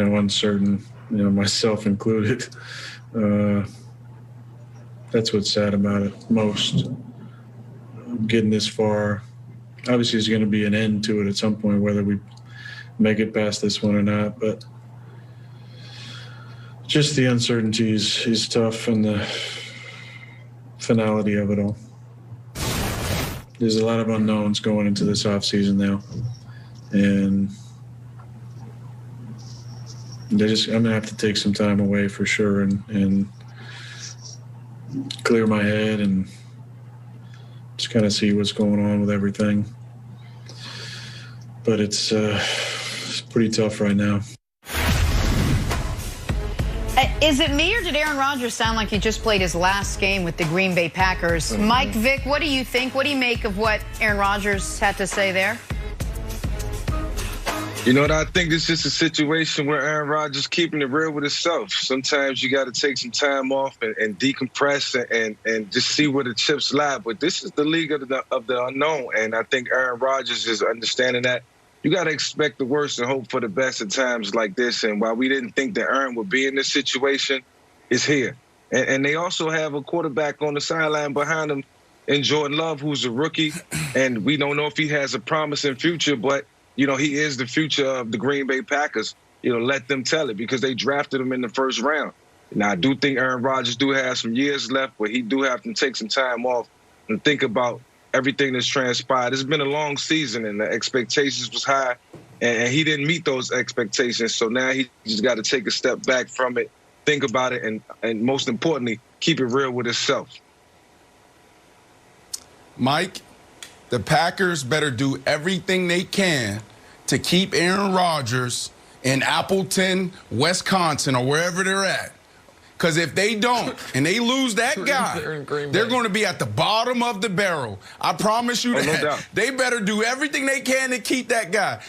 uncertain, myself included. That's what's sad about it most. Getting this far, obviously there's going to be an end to it at some point, whether we make it past this one or not, but just the uncertainty is tough, and the finality of it all. There's a lot of unknowns going into this offseason now, and I'm going to have to take some time away for sure and clear my head and just kind of see what's going on with everything. But it's pretty tough right now. Is it me, or did Aaron Rodgers sound like he just played his last game with the Green Bay Packers? Mike, Vic, what do you think? What do you make of what Aaron Rodgers had to say there? You know what, I think it's just a situation where Aaron Rodgers keeping it real with himself. Sometimes you got to take some time off and decompress and just see where the chips lie. But this is the league of the unknown, and I think Aaron Rodgers is understanding that. You got to expect the worst and hope for the best at times like this. And while we didn't think that Aaron would be in this situation, it's here. And they also have a quarterback on the sideline behind him in Jordan Love, who's a rookie. And we don't know if he has a promising future, but, he is the future of the Green Bay Packers. Let them tell it, because they drafted him in the first round. Now, I do think Aaron Rodgers do have some years left, but he do have to take some time off and think about everything that's transpired. It's been a long season, and the expectations was high, and he didn't meet those expectations. So now he just got to take a step back from it, think about it, and most importantly, keep it real with himself. Mike, the Packers better do everything they can to keep Aaron Rodgers in Appleton, Wisconsin, or wherever they're at. Because if they don't, and they lose that guy, they're going to be at the bottom of the barrel. I promise you that. No doubt. They better do everything they can to keep that guy.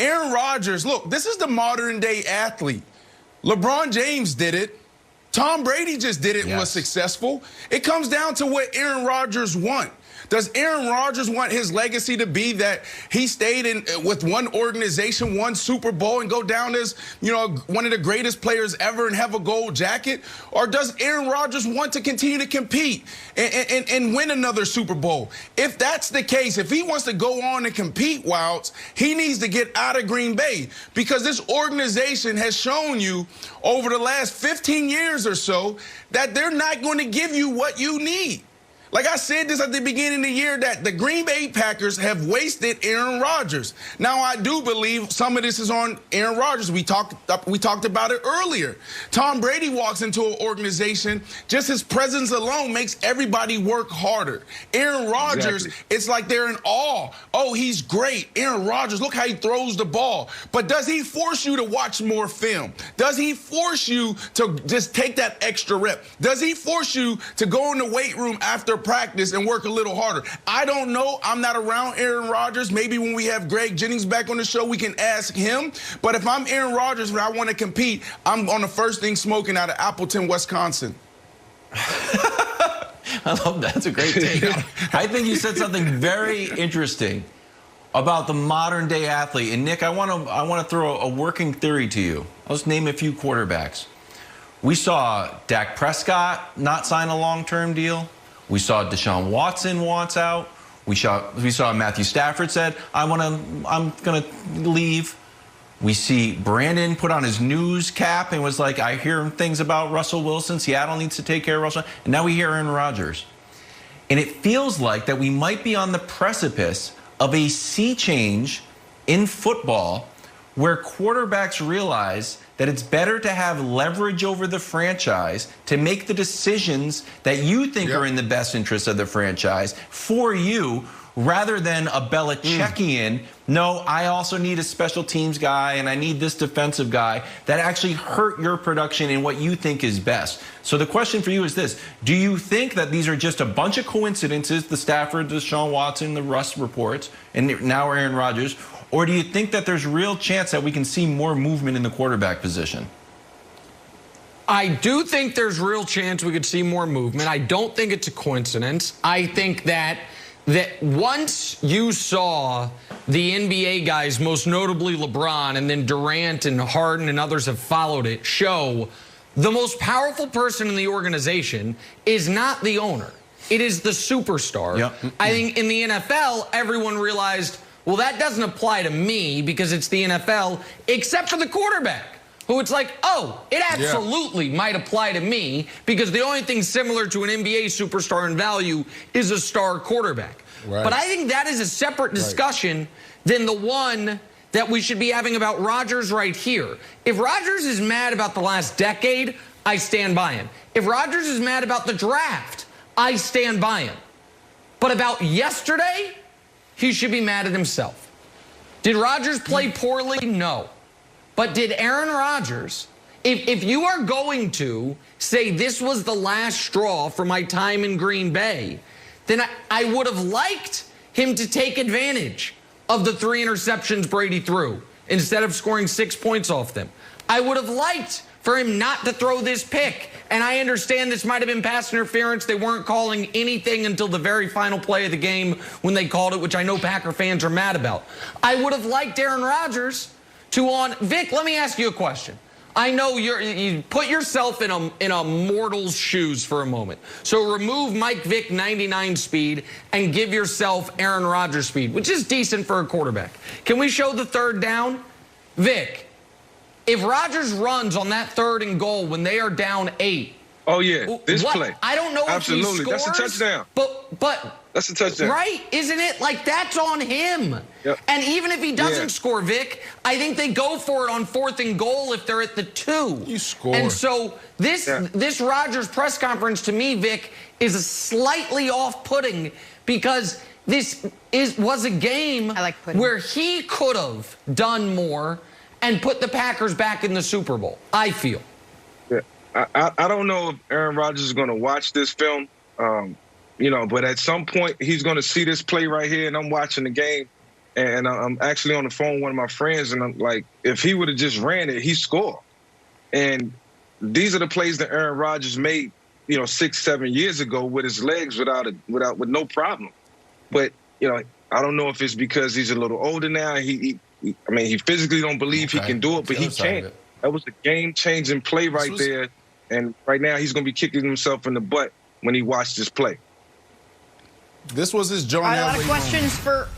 Aaron Rodgers, look, this is the modern-day athlete. LeBron James did it. Tom Brady just did it and was successful. It comes down to what Aaron Rodgers wants. Does Aaron Rodgers want his legacy to be that he stayed with one organization, one Super Bowl, and go down as, one of the greatest players ever and have a gold jacket? Or does Aaron Rodgers want to continue to compete and win another Super Bowl? If that's the case, if he wants to go on and compete, Wilds, he needs to get out of Green Bay, because this organization has shown you over the last 15 years or so that they're not going to give you what you need. Like I said this at the beginning of the year, that the Green Bay Packers have wasted Aaron Rodgers. Now, I do believe some of this is on Aaron Rodgers. We talked about it earlier. Tom Brady walks into an organization, just his presence alone makes everybody work harder. Aaron Rodgers, it's like they're in awe. Oh, he's great. Aaron Rodgers, look how he throws the ball. But does he force you to watch more film? Does he force you to just take that extra rep? Does he force you to go in the weight room after practice and work a little harder? I don't know. I'm not around Aaron Rodgers. Maybe when we have Greg Jennings back on the show, we can ask him. But if I'm Aaron Rodgers and I want to compete, I'm on the first thing smoking out of Appleton, Wisconsin. I love that. That's a great take. I think you said something very interesting about the modern day athlete. And Nick, I want to throw a working theory to you. I'll just name a few quarterbacks. We saw Dak Prescott not sign a long-term deal. We saw Deshaun Watson wants out. We saw Matthew Stafford said, I'm gonna leave. We see Brandon put on his news cap and was like, I hear things about Russell Wilson. Seattle needs to take care of Russell. And now we hear Aaron Rodgers. And it feels like that we might be on the precipice of a sea change in football, where quarterbacks realize that it's better to have leverage over the franchise to make the decisions that you think are in the best interest of the franchise for you, rather than a Belichickian, no, I also need a special teams guy and I need this defensive guy, that actually hurt your production in what you think is best. So the question for you is this: do you think that these are just a bunch of coincidences, the Stafford, the Deshaun Watson, the Russ reports, and now Aaron Rodgers? Or do you think that there's real chance that we can see more movement in the quarterback position? I do think there's real chance we could see more movement. I don't think it's a coincidence. I think that that once you saw the NBA guys, most notably LeBron, and then Durant and Harden and others have followed it, show the most powerful person in the organization is not the owner. It is the superstar. Yep. I think in the NFL, everyone realized, well, that doesn't apply to me because it's the NFL, except for the quarterback, who it's like, oh, it absolutely might apply to me because the only thing similar to an NBA superstar in value is a star quarterback. Right. But I think that is a separate discussion than the one that we should be having about Rodgers right here. If Rodgers is mad about the last decade, I stand by him. If Rodgers is mad about the draft, I stand by him. But about yesterday, he should be mad at himself. Did Rodgers play poorly? No. But did Aaron Rodgers, if you are going to say this was the last straw for my time in Green Bay, then I would have liked him to take advantage of the 3 interceptions Brady threw instead of scoring 6 points off them. I would have liked for him not to throw this pick. And I understand this might have been pass interference. They weren't calling anything until the very final play of the game when they called it, which I know Packer fans are mad about. I would have liked Aaron Rodgers to Vic, let me ask you a question. I know you put yourself in a mortal's shoes for a moment. So remove Mike Vick 99 speed and give yourself Aaron Rodgers speed, which is decent for a quarterback. Can we show the third down? Vic, if Rodgers runs on that 3rd and goal when they are down 8. Oh, yeah, this play. I don't know if he scores. That's a touchdown. But that's a touchdown. Right? Isn't it? Like, that's on him. Yep. And even if he doesn't score, Vic, I think they go for it on 4th and goal if they're at the 2. You score. And so this Rodgers press conference to me, Vic, is slightly off-putting because this was a game where he could have done more and put the Packers back in the Super Bowl, I feel. Yeah. I don't know if Aaron Rodgers is going to watch this film, but at some point he's going to see this play right here, and I'm watching the game, and I'm actually on the phone with one of my friends, and I'm like, if he would have just ran it, he scored. And these are the plays that Aaron Rodgers made, 6-7 years ago with his legs with no problem. But I don't know if it's because he's a little older now. He physically don't believe he can do it, but he can. That was a game-changing play right there. And right now he's going to be kicking himself in the butt when he watched this play. This was his John A lot of questions for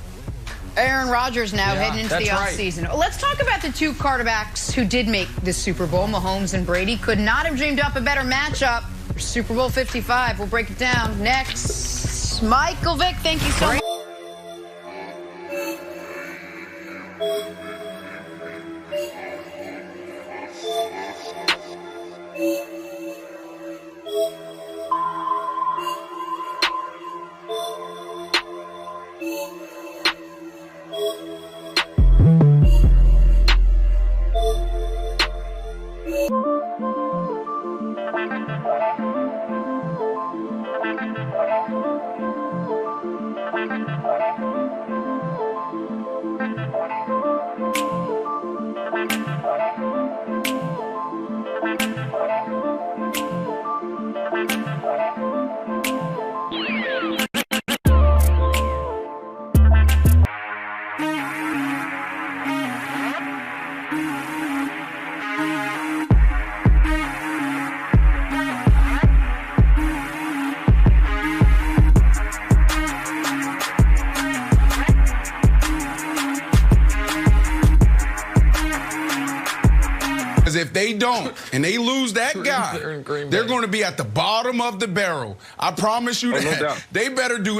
Aaron Rodgers now heading into the offseason. Let's talk about the 2 quarterbacks who did make the Super Bowl, Mahomes and Brady. Could not have dreamed up a better matchup for Super Bowl 55. We'll break it down next. Michael Vick, thank you so much. If they don't and they lose that guy, they're going to be at the bottom of the barrel. I promise you that. No doubt. They better do